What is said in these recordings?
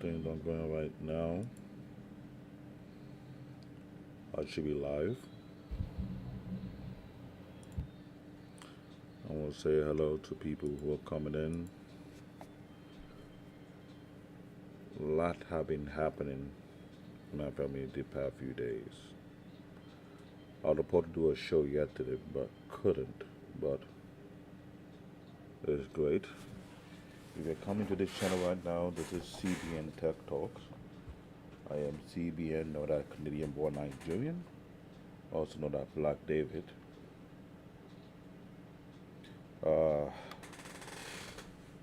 things I'm going right now. I should be live. I want to say hello to people who are coming in. A lot have been happening in my family the past few days. I was supposed to do a show yesterday, but couldn't. But it's great. If you're coming to this channel right now, this is CBN Tech Talks. I am CBN, know that Canadian born Nigerian, also know that Black David. Uh,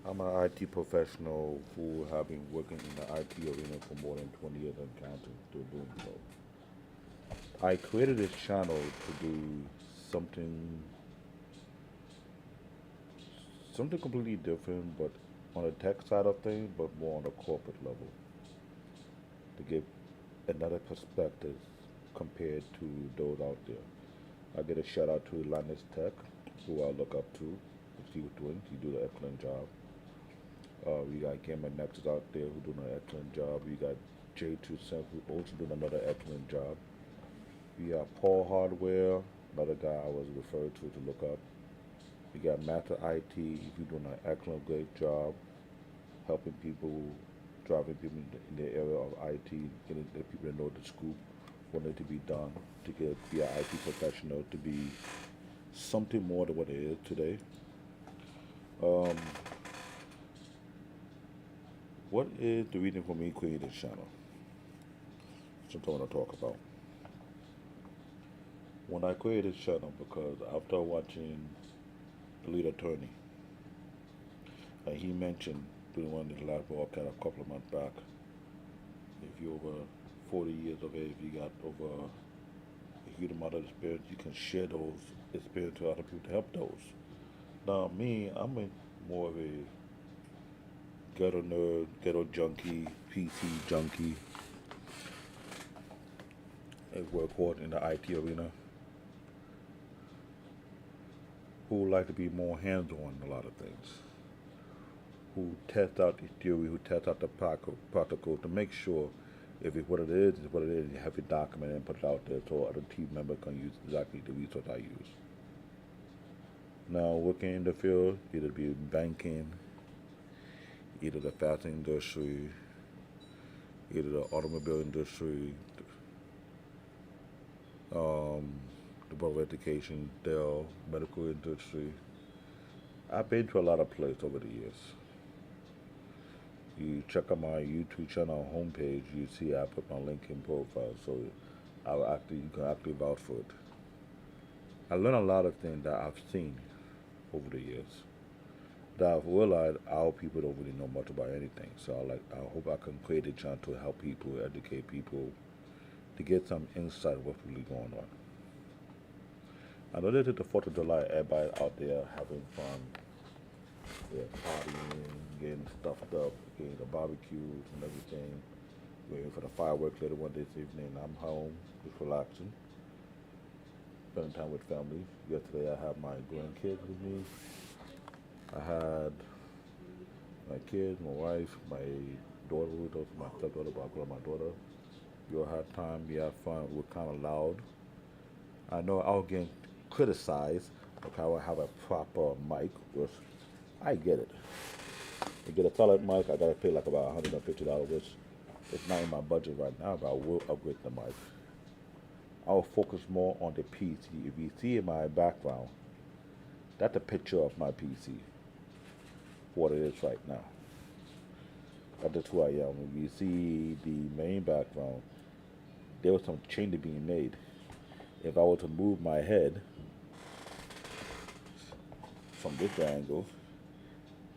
I'm an IT professional who have been working in the IT arena for more than 20 years and counting, still doing so. I created this channel to do something something completely different, but on the tech side of things, but more on the corporate level, to give another perspective compared to those out there. I get a shout out to Linus Tech, who I look up to. What he was doing, he do an excellent job. We got Gamer Nexus out there who doing an excellent job. We got J2 Cent who also doing another excellent job. We got Paul Hardware, another guy I was referred to look up. We got Master IT, he's doing an excellent, great job helping people, driving people in the area of IT, getting the people to know the scoop, what needs to be done to be an IT professional, to be something more than what it is today. Um, what is the reason for me creating this channel? Something I want to talk about. When I created this channel, because after watching The Lead Attorney, he mentioned during one of his last broadcast a couple of months back, if you're over 40 years of age, you got over a huge amount of experience, you can share those experience to other people to help those. Now, me, I'm more of a ghetto nerd, ghetto junkie, PC junkie, and work hard in the IT arena, who like to be more hands-on in a lot of things, who test out the theory, who test out the practical to make sure if it's what it is, it's what it is. You have it documented and put it out there so other team members can use exactly the resource I use. Now, working in the field, either be banking, either the fashion industry, either the automobile industry, um, the Board of Education, Dell, medical industry. I've been to a lot of places over the years. You check out my YouTube channel homepage, you see I put my LinkedIn profile, so you can actually vouch for it. I learned a lot of things that I've seen over the years that I've realized our people don't really know much about anything. So I hope I can create a channel to help people, educate people, to get some insight of what's really going on. I know this is the 4th of July, everybody out there having fun, they're partying, getting stuffed up, getting the barbecues and everything, waiting for the fireworks later one this evening. I'm home, just relaxing, spending time with family. Yesterday I had my grandkids with me. I had my kids, my wife, my daughter, who was my stepdaughter, but I call her my daughter. We all had time, we had fun, we were kind of loud. I know I was getting criticized because I would have a proper mic, which I get it. To get a solid mic, I gotta pay like about $150, which is not in my budget right now, but I will upgrade the mic. I will focus more on the PC. If you see in my background, that's a picture of my PC, what it is right now. That's who I am. If you see the main background, there was some change being made. If I were to move my head from this angle,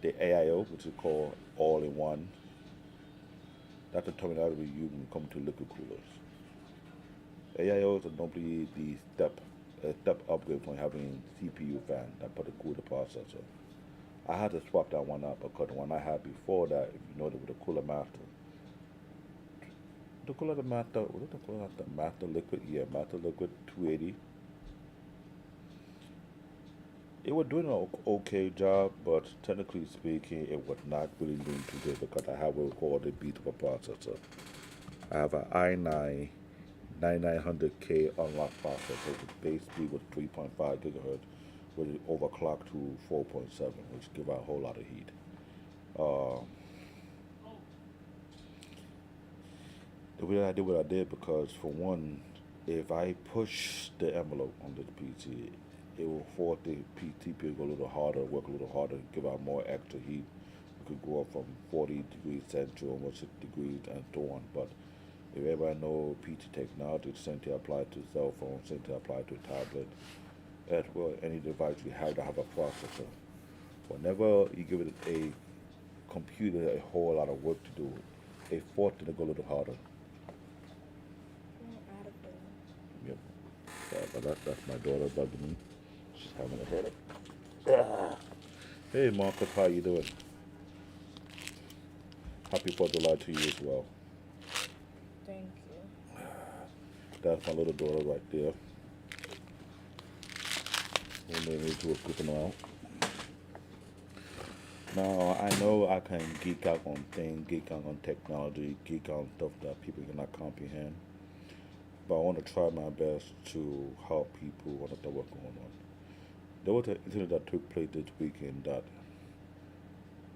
the AIO, which is called all-in-one, that's the terminology we use when it comes to liquid coolers. AIOs are normally the step upgrade from having CPU fan that put a cooler processor. I had to swap that one out because the one I had before that, if you know, it was the Cooler Master. The Cooler Master, what is the Cooler Master? Master Liquid, yeah, Master Liquid 280. It was doing an okay job, but technically speaking, it was not really doing too good because I have what we call the beat of a processor. I have an i9 9900K unlock processor. The base speed was 3.5 gigahertz, which is overclocked to 4.7, which give out a whole lot of heat. Uh, the way I did what I did because, for one, if I push the envelope on this PC, it will force the PTP to go a little harder, work a little harder, give out more extra heat. It could go up from 40 degrees central, almost 60 degrees, and so on. But if everybody know PT technology, the same thing applied to cell phones, same thing applied to tablet, as well any device you have to have a processor. Whenever you give it a computer a whole lot of work to do, it forces it to go a little harder. Yep. But that's my daughter bugging me. She's having a headache. Ah. Hey Marcus, how you doing? Happy 4th of July to you as well. Thank you. That's my little daughter right there. Who made me to a cooking out. Now I know I can geek out on things, geek out on technology, geek out on stuff that people cannot comprehend. But I want to try my best to help people understand what's going on. There was an incident that took place this weekend that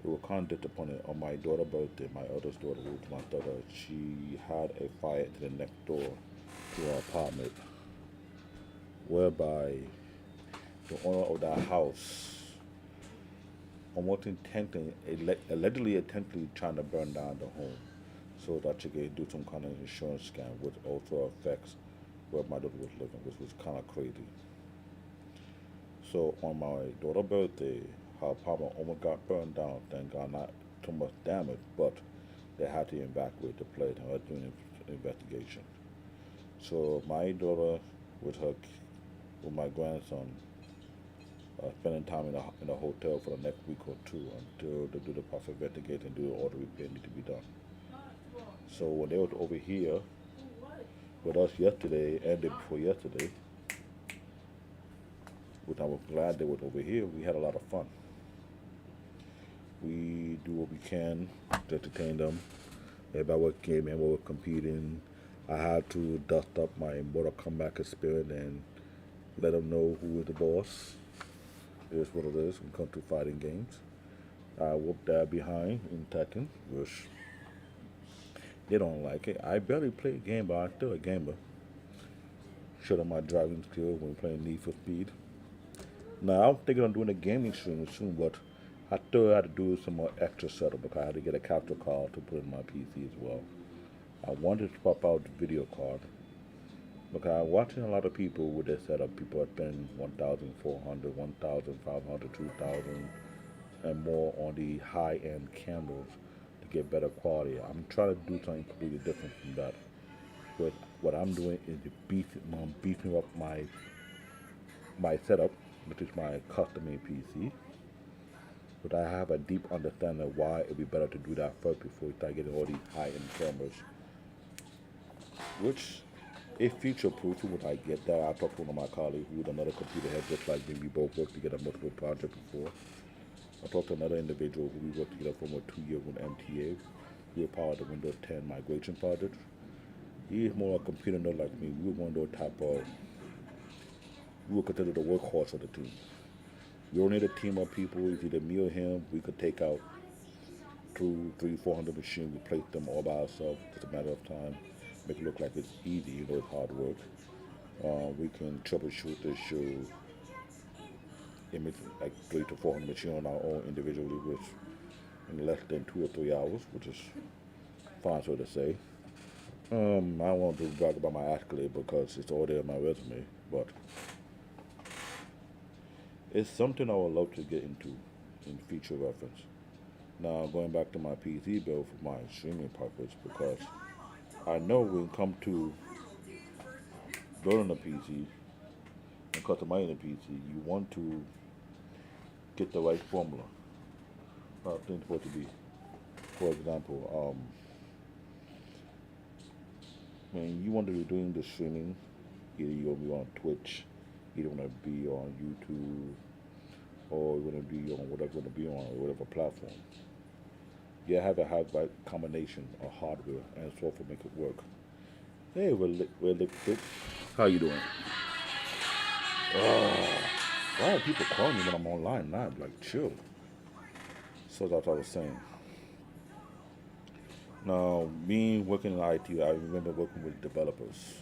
we were kind of disappointed. On my daughter's birthday, my eldest daughter, who was my daughter, she had a fire incident next door to her apartment, whereby the owner of that house almost intentionally, allegedly intentionally trying to burn down the home so that she could do some kind of insurance scam, which also affects where my daughter was living, which was kind of crazy. So on my daughter's birthday, her apartment almost got burned down. Thank God, not too much damage, but they had to evacuate the place and are doing an investigation. So my daughter, with her, with my grandson, spending time in a hotel for the next week or two until they do the proper investigation and do all the repair need to be done. So when they were over here with us yesterday and the day before yesterday, which I was glad they were over here, we had a lot of fun. We do what we can to entertain them. Everybody was came in, we were competing. I had to dust up my Mortal Kombat experience and let them know who is the boss. It is what it is when it comes to fighting games. I whooped that behind in Tekken, which they don't like it. I barely play a game, but I'm still a gamer. Showed them my driving skills when playing Need for Speed. Now I'm thinking of doing a gaming stream soon, but I still had to do some more extra setup because I had to get a capture card to put in my PC as well. I wanted to pop out the video card because I'm watching a lot of people with their setup. People are spending 1,400, 1,500, 2,000, and more on the high-end cameras to get better quality. I'm trying to do something completely different from that. But what I'm doing is I'm beefing up my setup, which is my custom-made PC. But I have a deep understanding of why it'd be better to do that first before we start getting all these high-end cameras, which if future-proof when I get that. I talked to one of my colleagues who's another computer head just like me. We both worked together on multiple projects before. I talked to another individual who we worked together for about 2 years with MTA. We were part of the Windows 10 migration project. He is more a computer nerd like me. We were one of those type of, we were considered the workhorse of the team. We don't need a team of people. It's either me or him. We could take out two, three, 400 machines, replace them all by ourselves. Just a matter of time. Make it look like it's easy, it's hard work. We can troubleshoot the show image like 3 to 400 machines on our own individually, which in less than 2 or 3 hours, which is fine so to say. I don't want to brag about my accolade because it's all there on my resume, but it's something I would love to get into in future reference. Now going back to my PC build for my streaming purpose because I know when it comes to building a PC and customizing a PC, you want to get the right formula. How things supposed to be. For example, when you want to be doing the streaming, either you want to be on Twitch, either want to be on YouTube, or you want to be on whatever you want to be on, or whatever platform. You have to have that combination of hardware and software make it work. Hey, really quick. How you doing? Oh, why are people calling me when I'm online now? I'm like, chill. So that's what I was saying. Now, me working in IT, I remember working with developers.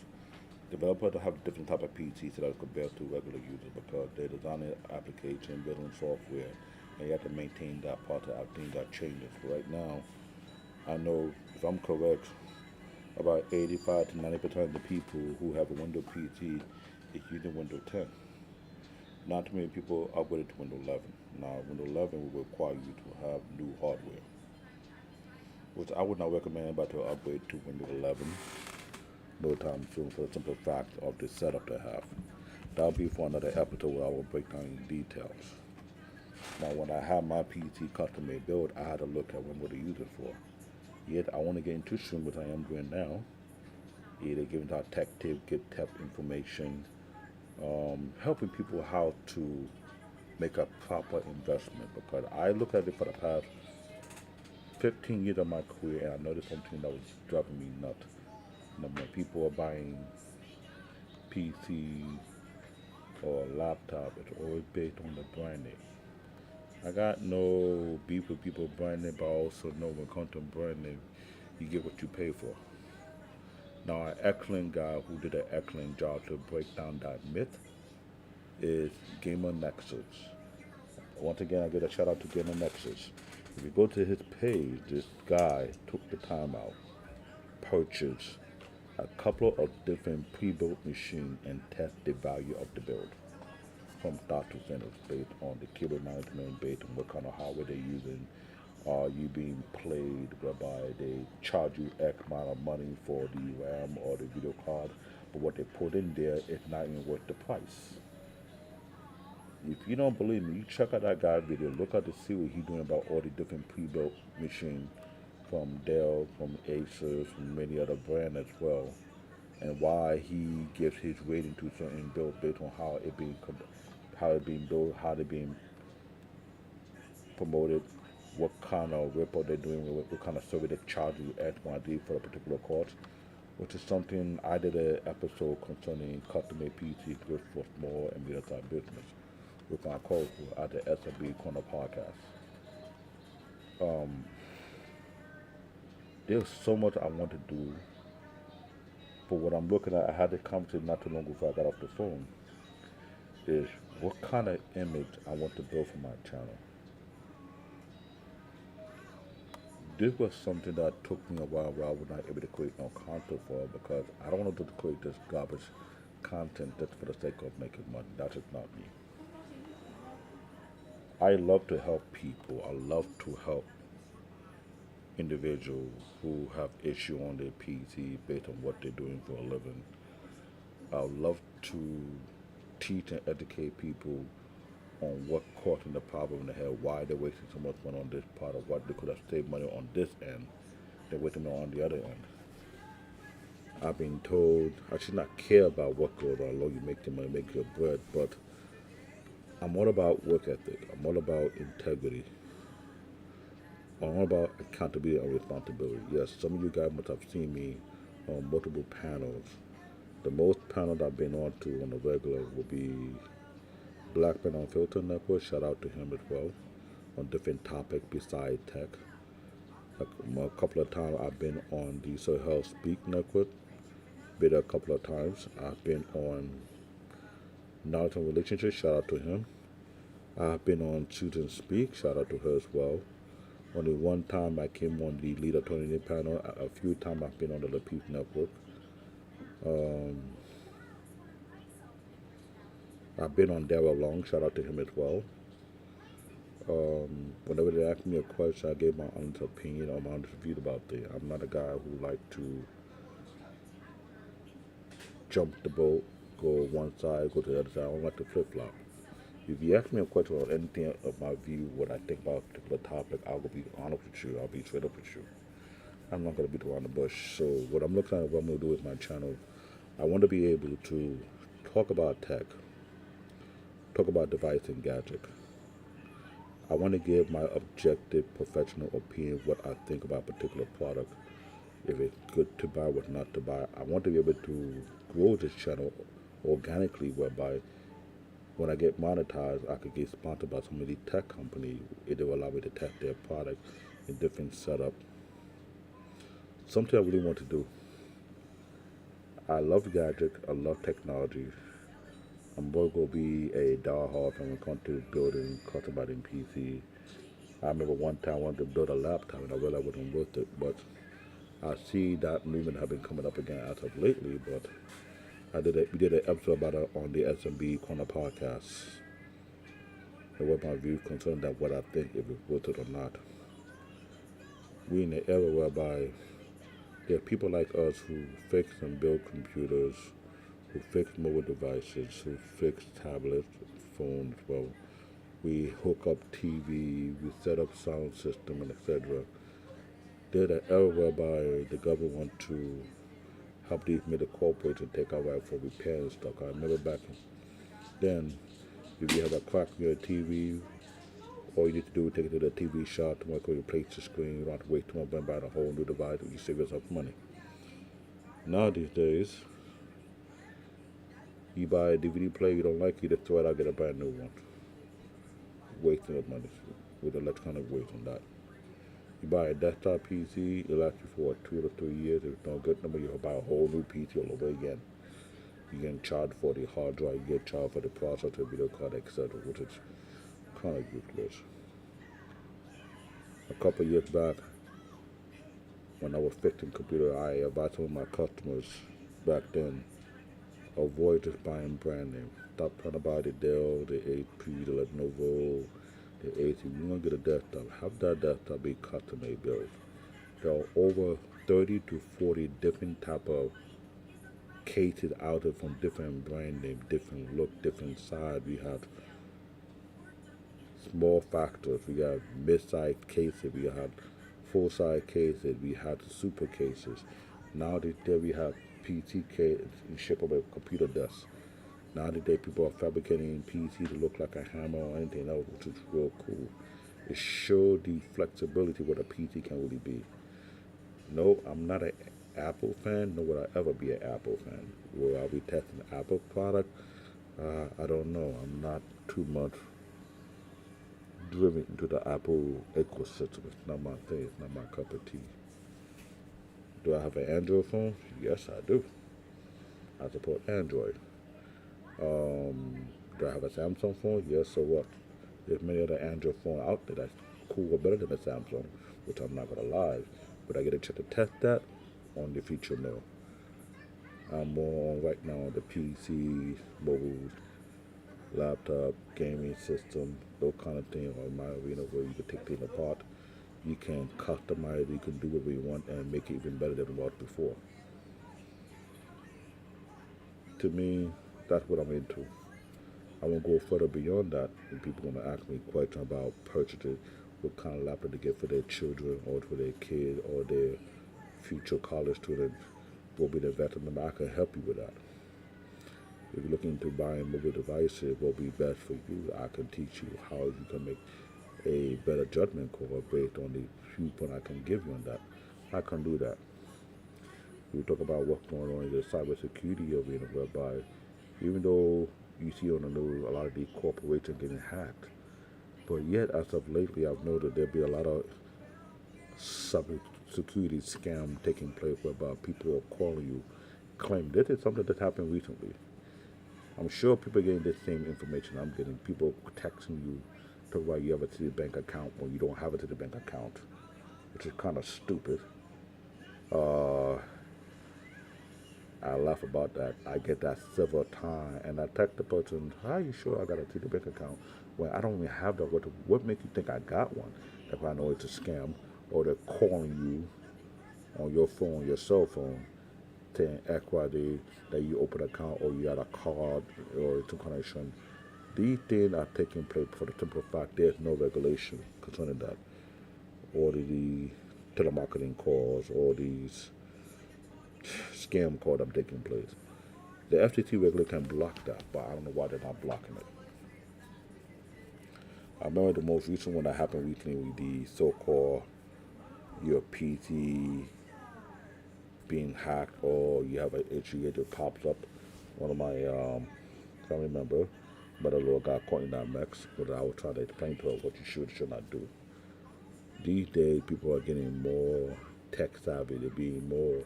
Developers have different type of PCs that are compared to regular users because they're designing application, building software, and you have to maintain that part of that thing that changes. Right now, I know if I'm correct, about 85 to 90% of the people who have a Windows PC is using Windows 10. Not too many people upgraded to Windows 11. Now, Windows 11 will require you to have new hardware, which I would not recommend anybody to upgrade to Windows 11 no time soon for the simple fact of the setup they have. That'll be for another episode where I will break down details. Now, when I had my PC custom made build, I had to look at what to use it for. Yet, I want to get into soon, what I am doing now. Either giving out tech tips, get tech information, helping people how to make a proper investment. Because I look at it for the past 15 years of my career, and I noticed something that was driving me nuts. When people are buying PC or a laptop, it's always based on the brand name. I got no beef with people brand name, but I also know when it comes to brand name, you get what you pay for. Now, an excellent guy who did an excellent job to break down that myth is Gamer Nexus. Once again, I give a shout out to Gamer Nexus. If you go to his page, this guy took the time out, purchased a couple of different pre-built machines and test the value of the build from start to finish based on the cable management, based on what kind of hardware they're using. Are you being played whereby they charge you X amount of money for the RAM or the video card, but what they put in there is not even worth the price. If you don't believe me, you check out that guy's video. Look at the see what he's doing about all the different pre-built machines from Dell, from Asus, from many other brands as well, and why he gives his rating to certain builds based on how it being built, how they being promoted, what kind of report they're doing, what kind of survey they charge you at one day for a particular course, which is something I did an episode concerning custom PC good for small and medium-sized business with my co at the SMB Corner podcast. Um, there's so much I want to do, but what I'm looking at, I had this conversation not too long before I got off the phone, is what kind of image I want to build for my channel. This was something that took me a while where I was not able to create no content for because I don't want to just create this garbage content just for the sake of making money. That's just not me. I love to help people. I love to help individuals who have issue on their PC based on what they're doing for a living. I love to teach and educate people on what causing the problem they have, why they're wasting so much money on this part of what they could have saved money on this end, they're wasting money on the other end. I've been told I should not care about what goes on, long you make the money, make your bread, but I'm all about work ethic. I'm all about integrity. I'm all about accountability and responsibility. Yes, some of you guys must have seen me on multiple panels. The most panels I've been on to on a regular will be Blackman on Filter Network. Shout out to him as well on different topics besides tech. A couple of times I've been on the So Health Speak Network. Been there a couple of times. I've been on Knowledge and Relationships. Shout out to him. I've been on Susan Speak. Shout out to her as well. Only one time I came on the Leader 20 panel. A few times I've been on the Lapeef Network. Um, I've been on Daryl Long. Shout out to him as well. Whenever they ask me a question, I gave my honest opinion or my honest view about it. I'm not a guy who like to jump the boat, go one side, go to the other side. I don't like to flip flop. If you ask me a question on anything of my view, what I think about a particular topic, I'll be honest with you. I'll be straight up with you. I'm not going to beat around the bush. So what I'm looking at, what I'm going to do with my channel, I want to be able to talk about tech, talk about device and gadget, I want to give my objective professional opinion what I think about a particular product, if it's good to buy, what not to buy. I want to be able to grow this channel organically, whereby when I get monetized, I could get sponsored by some of these tech companies. It will allow me to test their product in different setup. Something I really want to do. I love gadgets. I love technology. I'm going to be a diehard when it comes to building, customizing PC. I remember one time I wanted to build a laptop and I realized I wasn't worth it, but I see that movement have been coming up again as of lately. But we did an episode about it on the SMB Corner podcast. And what my views concerning that, what I think if it's worth it or not. We in an era whereby there are people like us who fix and build computers, who fix mobile devices, who fix tablets, phones. Well, we hook up TV, we set up sound system, and etc. There's an era whereby the government want to help these major corporations take our right for repair and stuff. I remember back then, if you have a crack in your TV, all you need to do is take it to the TV shop to replace the screen. You don't have to wait too much and buy a whole new device, and you save yourself money. Now these days, you buy a DVD player you don't like, you just throw it out, get a brand new one. Wasting of money with electronic waste on that. You buy a desktop PC, it'll last you for 2 to 3 years. If it's not good number, you'll buy a whole new PC all over again. You get charged for the hard drive, you get charged for the processor, video card, etc., which is kind of useless. A couple of years back, when I was fixing computer, I advised some of my customers back then, avoid just buying brand name. Stop trying to buy the Dell, the HP, the Lenovo, the AC. You're going to get a desktop. Have that desktop be custom made built. There are over 30 to 40 different type of cases out there from different brand name, different look, different size. We have small factors. We have mid-sized cases. We have full-size cases. We have the super cases. Now that we have PC cases and ship over computer desks. Now today people are fabricating PC to look like a hammer or anything else, which is real cool. It shows the flexibility what a PC can really be. No, I'm not an Apple fan, nor will I ever be an Apple fan. Will I be testing an Apple product? I don't know. I'm not too much driven into the Apple ecosystem. It's not my thing. It's not my cup of tea. Do I have an Android phone? Yes, I do. I support Android. Do I have a Samsung phone? Yes, so what? There's many other Android phones out there that's cool or better than a Samsung, which I'm not gonna lie. But I get a chance to test that on the future, no. I'm more on right now on the PC, mobile, laptop, gaming system, those kind of things on my arena where you can take things apart. You can customize it, you can do what you want and make it even better than it was before. To me, that's what I'm into. I won't go further beyond that. And people want to ask me questions about purchasing, what kind of laptop to get for their children or for their kids or their future college students, will be the veteran. I can help you with that. If you're looking into buying mobile devices, what will be best for you, I can teach you how you can make a better judgment call based on the viewpoint I can give you on that. I can do that. We talk about what's going on in the cybersecurity arena, whereby even though you see on the news a lot of these corporations getting hacked, but yet as of lately I've noted there'll be a lot of cybersecurity scam taking place whereby people are calling you, claim this is something that happened recently. I'm sure people are getting the same information I'm getting. People texting you to why you have a Citibank bank account when you don't have a Citibank bank account, which is kind of stupid. Uh, I laugh about that. I get that several times, and I text the person, "How are you sure I got a Citibank bank account when I don't even have that? What makes you think I got one?" If I know it's a scam, or they're calling you on your phone, your cell phone, saying XYZ that you open an account or you got a card or some kind of insurance. These things are taking place for the simple fact there's no regulation concerning that. Or the telemarketing calls or these scam calls that are taking place. The FTC regularly can block that, but I don't know why they're not blocking it. I remember the most recent one that happened recently with the so-called your PC being hacked or you have an issue that pops up. One of my family member, but a little guy caught in that mess. But I was trying to explain to her what you should not do. These days, people are getting more tech savvy. They're being more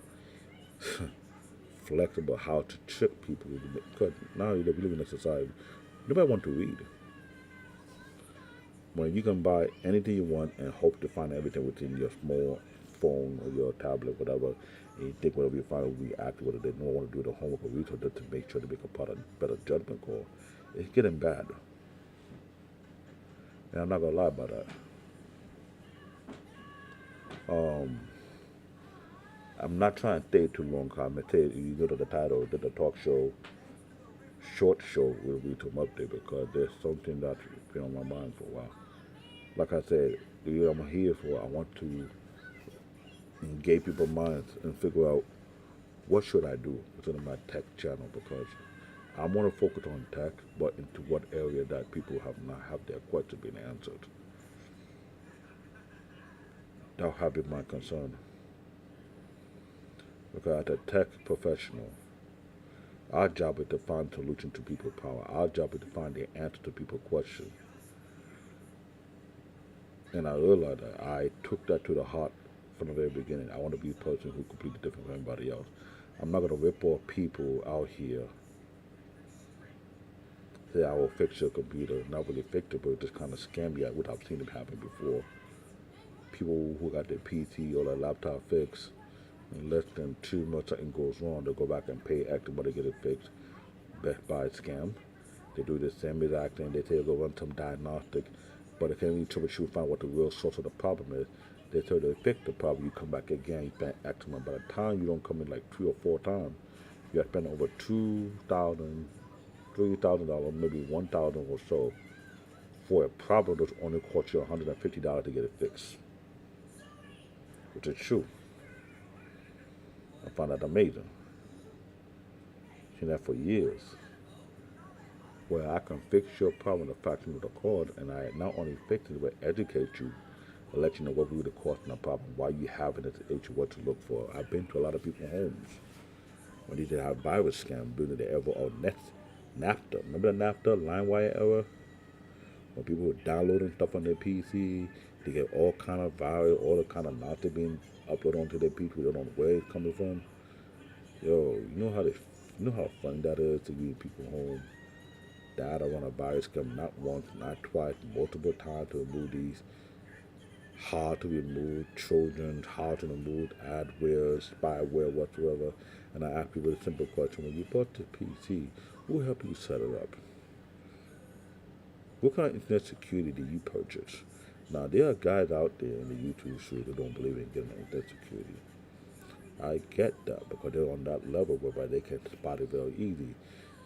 flexible how to trick people. Because now we live in a society, nobody want to read. When you can buy anything you want and hope to find everything within your small phone or your tablet, whatever, and you think whatever you find will be accurate, whether they don't want to do the homework or research to make sure to make a part of better judgment call, it's getting bad. And I'm not gonna lie about that. Um, I'm not trying to stay too long. Cause I'm gonna tell you, you go to the title, the talk show, short show will be too much there because there's something that's been on my mind for a while. Like I said, I'm here for. I want to engage people's minds and figure out what should I do within my tech channel because I want to focus on tech, but into what area that people have not have their questions been answered. That have been my concern. Because as a tech professional, our job is to find solution to people's power. Our job is to find the answer to people's questions. And I realized that I took that to the heart from the very beginning. I want to be a person who's completely different from everybody else. I'm not going to rip off people out here. Say I will fix your computer. Not really fix it, but just kind of scam you out, what I've seen it happen before. People who got their PC or their laptop fixed, in less than 2 months something goes wrong, they'll go back and pay extra money to get it fixed. Best Buy scam. They do the same exact thing. They tell you to go run some diagnostic, but they can't even troubleshoot, find what the real source of the problem is. They tell you to fix the problem. You come back again, you spend extra money. By the time you don't come in like 3 or 4 times, you have spent over $2,000, $3,000, maybe 1,000 or so for a problem that's only cost you $150 to get it fixed, which is true. I found that amazing. Seen that for years. Where I can fix your problem, the fraction of the cost, and I not only fix it, but educate you and let you know what really causing the problem, why you having it, issue, what to look for. I've been to a lot of people's homes when they did have virus scam, building the ever or net NAFTA. Remember the NAFTA LimeWire era? When people were downloading stuff on their PC, they get all kind of virus, all the kind of nonsense being uploaded onto their PC. We don't know where it's coming from. Yo, you know how fun that is to be in people's home. That I want a virus scam not once, not twice, multiple times to remove these hard to remove Trojans, hard to remove adware, spyware, whatsoever. And I ask people a simple question: when you bought the PC, who helped you set it up? What kind of internet security did you purchase? Now there are guys out there in the YouTube street who don't believe in getting internet security. I get that because they're on that level whereby they can spot it very easy.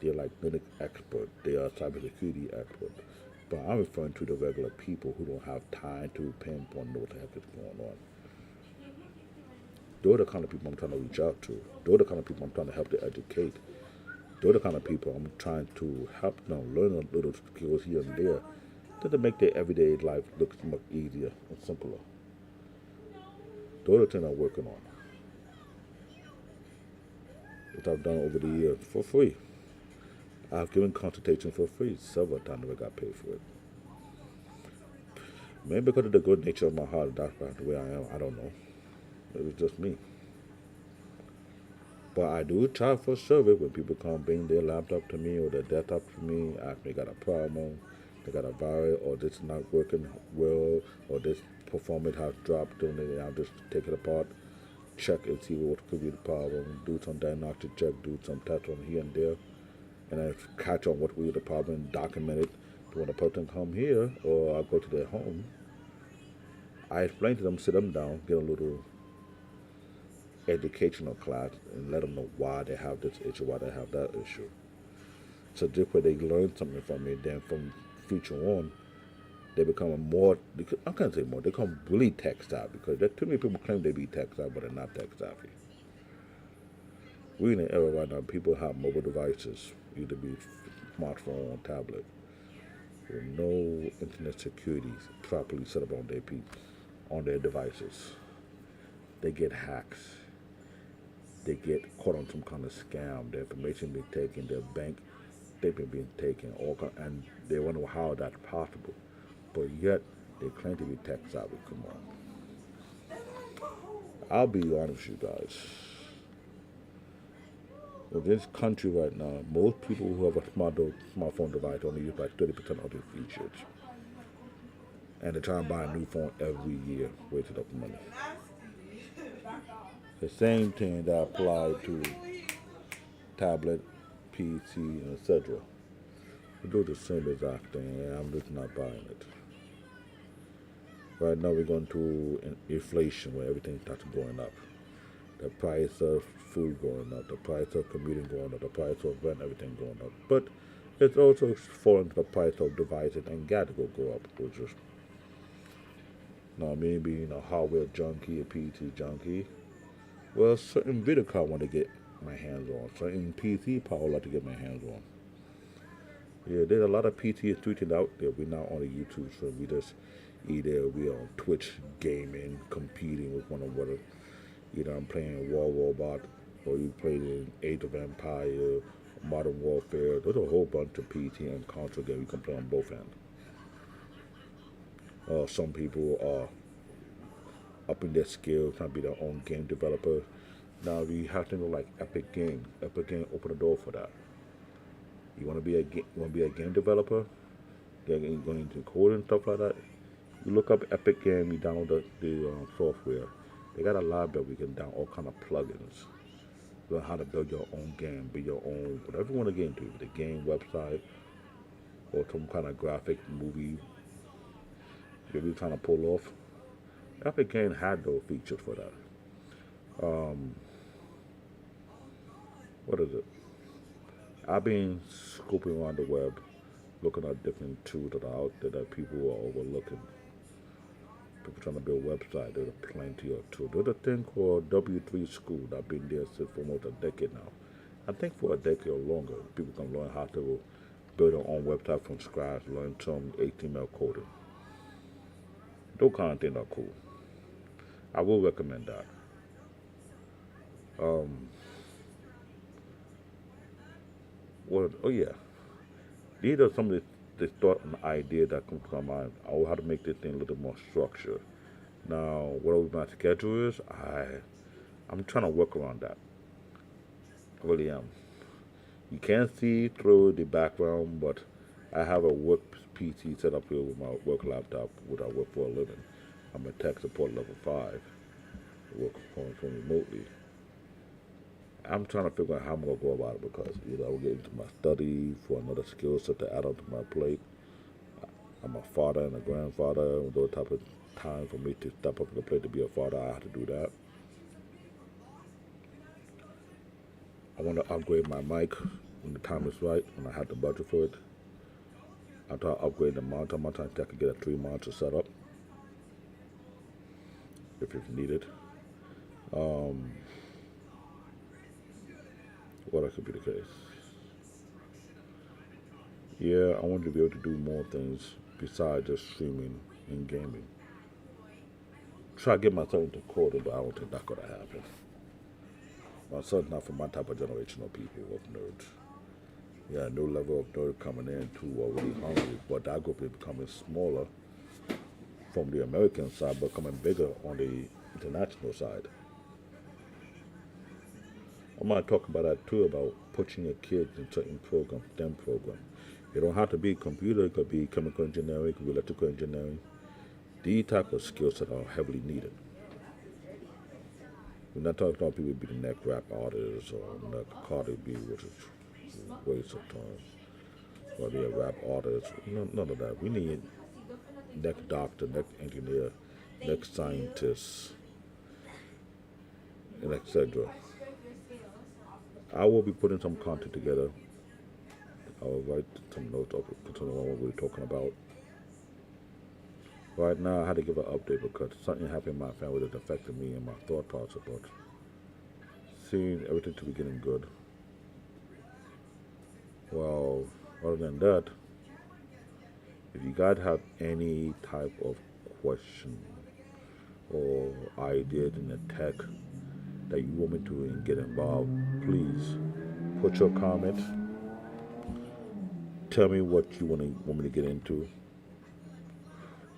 They're like Linux expert, they are cybersecurity expert. But I'm referring to the regular people who don't have time to pinpoint what the heck is going on. Those are the kind of people I'm trying to reach out to. Those are the kind of people I'm trying to help to educate. Those are the kind of people I'm trying to help them learn a little skills here and there to make their everyday life look much easier and simpler. Those are the things I'm working on, which I've done over the years for free. I've given consultation for free several times, never got paid for it. Maybe because of the good nature of my heart, that's the way I am. I don't know. It was just me. But I do charge for service when people come bring their laptop to me or their desktop to me, ask me got a problem, they got a virus, or this not working well, or this performance has dropped during it, I'll just take it apart, check and see what could be the problem, do some diagnostic check, do some tests on here and there, and I catch on what will be the problem and document it. So when a person come here or I go to their home, I explain to them, sit them down, get a little educational class and let them know why they have this issue, why they have that issue. So this way they learn something from me. Then from future on, they become a more, I can't say more, they become really tech savvy because there too many people claim they be tech savvy, but they're not tech savvy. We're in an era right now, people have mobile devices, either be smartphone or tablet. with no internet security properly set up on their devices. They get hacks. They get caught on some kind of scam. Their information being taken, their bank statement being taken, and they wonder how that's possible. But yet they claim to be tech savvy. Come on, I'll be honest with you guys. In this country right now, most people who have a smartphone device only use like 30% of their features. And they're trying to buy a new phone every year, wasting up money. The same thing that applies to tablet, PC, and etc. We do the same exact thing, and I'm just not buying it. Right now, we're going through an inflation where everything starts going up. The price of food going up, the price of commuting going up, the price of rent, everything going up. But it's also falling to the price of devices and gadgets will go up, which is now maybe hardware junkie, a PC junkie. Well, certain video card want to get my hands on, certain PC power I like to get my hands on. Yeah, there's a lot of PTs tweeting out there. We're not on the YouTube, so we just either we on Twitch gaming, competing with one another. Either I'm playing War Robot, or you played in Age of Empire, Modern Warfare. There's a whole bunch of PT and console games you can play on both ends. Some people are upping their skills, trying to be their own game developer. Now we have to know like Epic Game. Epic Game open the door for that. You want to be a game developer? Going into coding and stuff like that. You look up Epic Game. You download the software. They got a library where you can download all kind of plugins. Learn how to build your own game, build your own whatever you want to get into, the game website or some kind of graphic movie you're trying to pull off. Epic Game had those features for that. What is it? I've been scoping around the web, looking at different tools that are out there that people are overlooking. People trying to build websites, there's plenty of tools. There's a thing called W3 School that's been there since for almost a decade now. I think for a decade or longer, people can learn how to build their own website from scratch, learn some HTML coding. Those kind of things are cool. I will recommend that. Oh yeah, these are some of the thought and idea that come to my mind. I will have to make this thing a little more structured. Now, what my schedule is, I'm trying to work around that. I really am. You can't see through the background, but I have a work PC set up here with my work laptop, which I work for a living. I'm a tech support level 5. I work from remotely. I'm trying to figure out how I'm going to go about it because either I will get into my study for another skill set to add on to my plate. I'm a father and a grandfather, and those type of time for me to step up to the plate to be a father, I have to do that. I want to upgrade my mic when the time is right, when I have the budget for it. I'm trying to upgrade the monitor. I'm trying to I can get a 3 monitor setup if it's needed. What else could be the case? Yeah, I want to be able to do more things besides just streaming and gaming. Try to get my son into coding, but I don't think that's gonna happen. My son's not from my type of generational people of nerds. Yeah, a new level of nerd coming in too, already hungry, but that group is becoming smaller from the American side, but becoming bigger on the international side. I might talk about that too, about pushing your kids in certain programs, STEM program. You don't have to be computer, it could be chemical engineering, it could be electrical engineering. These type of skills that are heavily needed. We're not talking about people be the next rap artists or next Cardi B, which is a waste of time. Or be a rap artist. None of that. We need next doctor, next engineer, next scientist, and etc. I will be putting some content together. I will write some notes up concerning what we're talking about. Right now, I had to give an update because something happened in my family that affected me and my thought process. But seeing everything to be getting good. Well, other than that, If you guys have any type of question or ideas in the tech that you want me to get involved, please put your comment. Tell me what you want me to get into.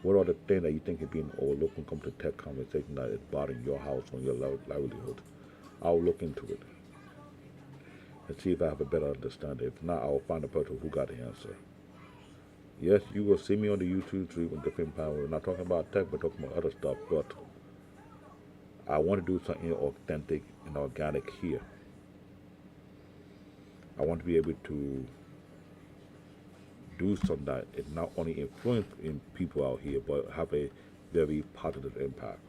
What are the things that you think are being overlooked when it comes to tech conversation that is bothering your house or your livelihood? I'll look into it and see if I have a better understanding. If not, I'll find a person who got the answer. Yes, you will see me on the YouTube stream with different power. We're not talking about tech, but talking about other stuff. But I want to do something authentic and organic here. I want to be able to do something that is not only influencing people out here, but have a very positive impact.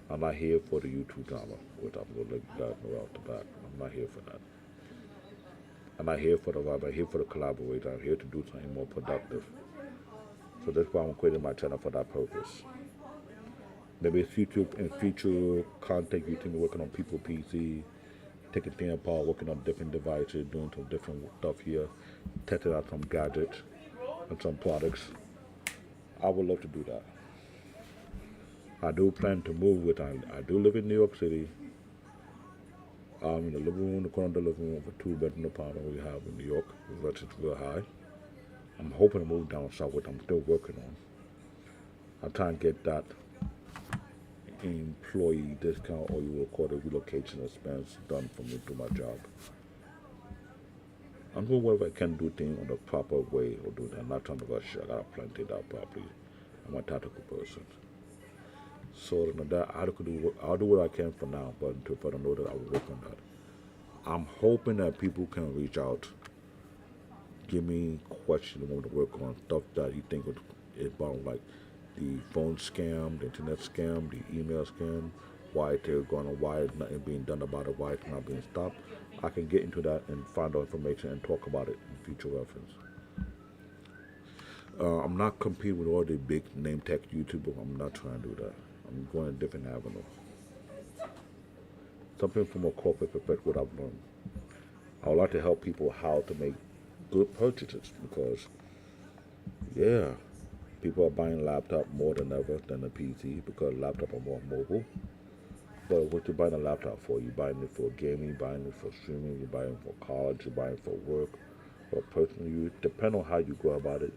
I'm not here for the YouTube drama, which I'm going to let you guys know out the back. I'm not here for that. I'm not here for the vibe. I'm here for the collaborator. I'm here to do something more productive. So that's why I'm creating my channel for that purpose. Maybe in future content, you think we're working on people PC, taking things apart, working on different devices, doing some different stuff here, testing out some gadgets and some products. I would love to do that. I do plan to move with. I do live in New York City. In the living room, the corner of the living room, for 2-bedroom apartment we have in New York, which is real high. I'm hoping to move down south, which I'm still working on. I'm trying to get that employee discount, or you will call it relocation expense, done for me through my job. I'm doing whatever I can do things on the proper way or do that. I'm not trying to rush. I gotta plan it out properly. I'm a tactical person. So that I'll do what I can for now, but until further notice, I will work on that. I'm hoping that people can reach out, give me questions they want to work on, stuff that you think is about, like the phone scam, the internet scam, the email scam, why they're going on, why nothing being done about it, why it's not being stopped. I can get into that and find out information and talk about it in future reference. I'm not competing with all the big name tech YouTubers. I'm not trying to do that. I'm going a different avenue. Something from a corporate perspective, what I've learned. I would like to help people how to make good purchases because, yeah, people are buying laptop more than ever than a PC because laptop are more mobile. But what you buying a laptop for? You buying it for gaming, you buying it for streaming, you buying it for college, you buying it for work, or personal use. Depending on how you go about it.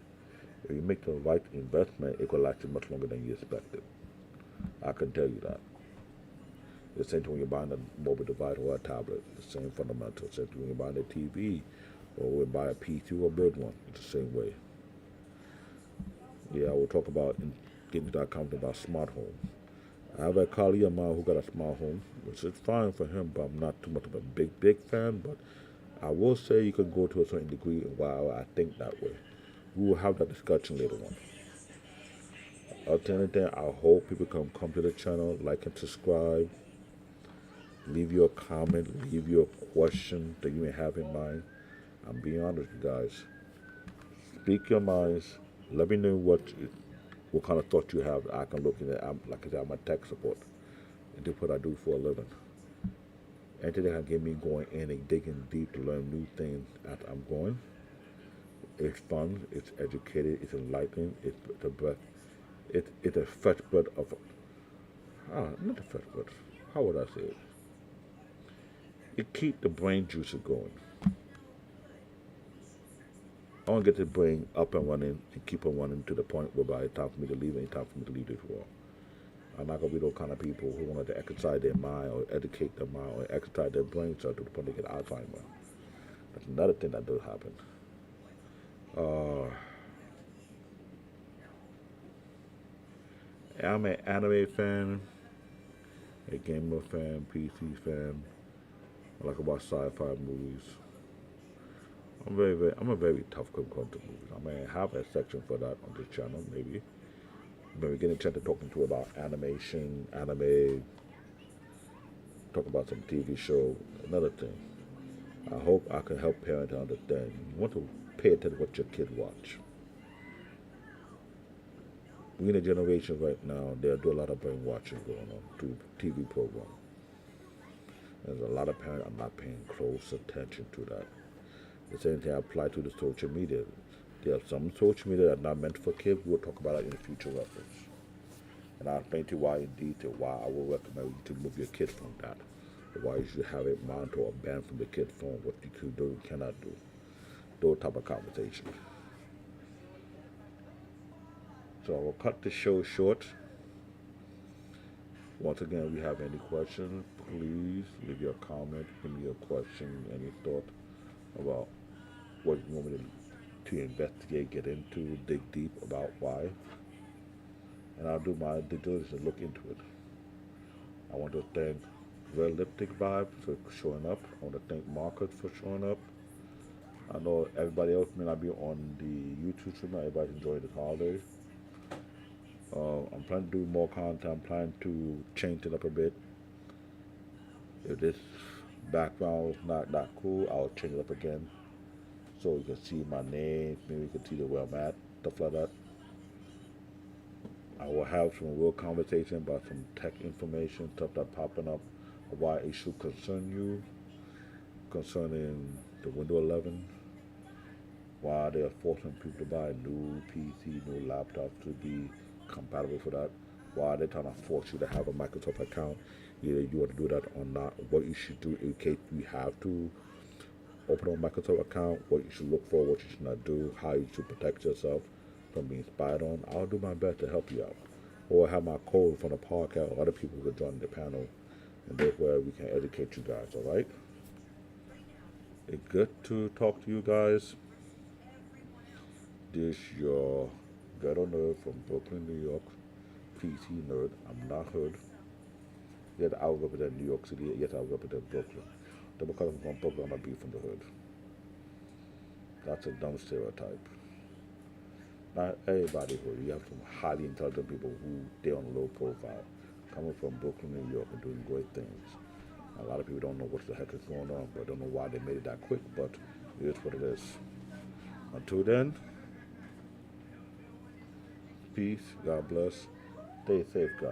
If you make the right investment, it will last you much longer than you expected. I can tell you that. The same thing when you're buying a mobile device or a tablet. The same fundamental. The same thing when you're buying a TV or when you buy a PC or build one. It's the same way. Yeah, I will talk about getting to that content about smart home. I have a colleague of mine who got a smart home, which is fine for him, but I'm not too much of a big fan. But I will say you can go to a certain degree while I think that way. We will have that discussion later on. Alternative, I hope people can come to the channel, like and subscribe, leave your comment, leave your question that you may have in mind. I'm being honest with you guys. Speak your minds. Let me know what kind of thoughts you have. I can look at it. Like I said, I'm a tech support. And that's what I do for a living. Anything that can get me going in and digging deep to learn new things as I'm going. It's fun, it's educated, it's enlightening, it's the breath. It's a fresh breath of, not a fresh breath, how would I say it? It keeps the brain juices going. I want to get the brain up and running and keep on running to the point whereby it's time for me to leave and it's time for me to leave this world. I'm not going to be those kind of people who want to exercise their mind or educate their mind or exercise their brain cells to the point they get Alzheimer's. That's another thing that does happen. I'm an anime fan, a gamer fan, PC fan. I like to watch sci-fi movies. I'm a very tough cook when it comes to movies. I may have a section for that on this channel, maybe. Maybe getting a chance to talking to about animation, anime, talk about some TV show, another thing. I hope I can help parents understand. You want to pay attention to what your kid watch. We in a generation right now, they do a lot of brainwashing going on through TV programs. There's a lot of parents are not paying close attention to that. The same thing applies to the social media. There are some social media that are not meant for kids. We'll talk about it in future reference. And I'll explain to you why in detail why I will recommend you to move your kid from that. Or why you should have it monitored or banned from the kid phone, what you could do and cannot do. Those type of conversation. So I will cut the show short. Once again, if you have any questions, please leave your comment, give me your question, any thought about what you want me to investigate, get into, dig deep about why. And I'll do my due diligence to look into it. I want to thank Realistic Vibes for showing up. I want to thank Marcus for showing up. I know everybody else may not be on the YouTube channel. Everybody's enjoying the holidays. I'm planning to do more content. I'm planning to change it up a bit. If this background is not that cool, I'll change it up again. So you can see my name, maybe you can see the where I'm at, stuff like that. I will have some real conversation about some tech information, stuff that's popping up, why it should concern you, concerning the Windows 11, why they are forcing people to buy a new PC, new laptop to be compatible for that, why they're trying to force you to have a Microsoft account, either you want to do that or not, what you should do in case you have to open a Microsoft account, what you should look for, what you should not do, how you should protect yourself from being spied on. I'll do my best to help you out. Or have my code from the podcast, other people will join the panel, and therefore we can educate you guys, alright? It's good to talk to you guys. This your ghetto nerd from Brooklyn, New York. PC nerd. I'm not hood. Yet I will represent New York City. Yes, I will represent Brooklyn. But because I'm from Brooklyn, I'm not be from the hood. That's a dumb stereotype. Not everybody hood. You have some highly intelligent people who they're on low profile, coming from Brooklyn, New York, and doing great things. A lot of people don't know what the heck is going on, but don't know why they made it that quick. But it is what it is. Until then, peace. God bless. Stay safe, guys.